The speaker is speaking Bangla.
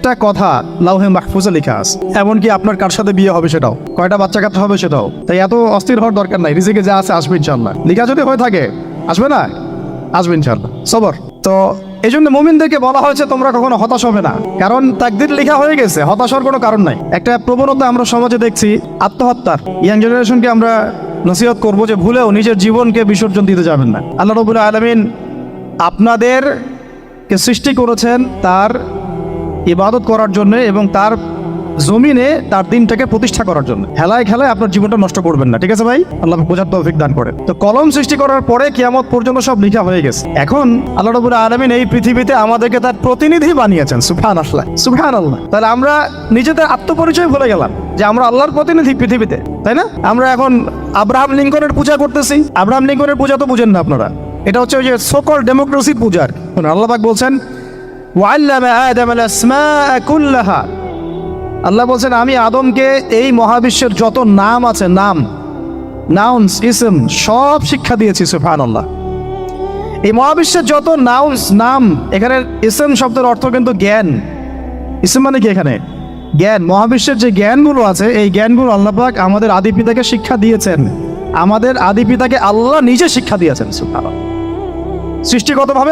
একটা কথা লাউহে মাহফুজে লেখা আছে, এমনকি আপনার কার সাথে বিয়ে হবে সেটাও, কয়টা বাচ্চা কাচ্চা হবে সেটাও। তাই এত অস্থির হওয়ার দরকার নাই, রিজিকে যা আছে আসবে ইনশাআল্লাহ। লেখা যদি হয়ে থাকে আসবে না, আসবে ইনশাআল্লাহ। সবর। তো এই জন্য মুমিনদেরকে বলা হয়েছে তোমরা কখনো হতাশ হবে না, কারণ তাকদীর লেখা হয়ে গেছে, হতাশ হওয়ার কোনো কারণ নাই। একটা প্রবণতা আমরা সমাজে দেখছি আত্মহত্যার। ইয়াং জেনারেশনকে আমরা নসিহত করবো যে ভুলেও নিজের জীবনকে বিসর্জন দিতে যাবেন না। আল্লাহ রাব্বুল আলামিন আপনাদেরকে সৃষ্টি করেছেন তার ইবাদত করার জন্য এবং তার জমিনে তার দিনটাকে প্রতিষ্ঠা করার জন্য। হেলায় খেলায় আপনার জীবনটা নষ্ট করবেন না, ঠিক আছে ভাই? আল্লাহ বোঝার তৌফিক দান করেন। তো কলম সৃষ্টি করার পরে কিয়ামত পর্যন্ত সব লেখা হয়ে গেছে। এখন আল্লাহ রাব্বুল আলামিন এই পৃথিবীতে আমাদেরকে তার প্রতিনিধি বানিয়েছেন। সুবহানাল্লাহ, সুবহানাল্লাহ। তাহলে আমরা নিজেদের আত্মপরিচয় ভুলে গেলাম যে আমরা আল্লাহর প্রতিনিধি পৃথিবীতে, তাই না? আমরা এখন আব্রাহাম লিঙ্কনের পূজা করতেছি। আব্রাহাম লিঙ্কনের পূজা তো বুঝেন না আপনারা, এটা হচ্ছে ওই যে সকল ডেমোক্রেসির পূজার। আল্লাহ পাক বলছেন ওয়াল্লামা আদামাল আসমাআ কুল্লাহা, আল্লাহ বলছেন আমি আদমকে এই মহাবিশ্বের যত নাম আছে, নাউন্স, ইসম সব শিক্ষা দিয়েছি। সুবহানাল্লাহ। এই মহাবিশ্বের যত নাম, এখানে ইসম শব্দের অর্থ কিন্তু জ্ঞান। ইসম মানে কি? এখানে জ্ঞান। মহাবিশ্বের যে জ্ঞানগুলো আছে এই জ্ঞানগুলো আল্লাহ পাক আমাদের আদি পিতাকে শিক্ষা দিয়েছেন। আমাদের আদি পিতাকে আল্লাহ নিজে শিক্ষা দিয়েছেন। সুবহানাল্লাহ। সৃষ্টিগতভাবে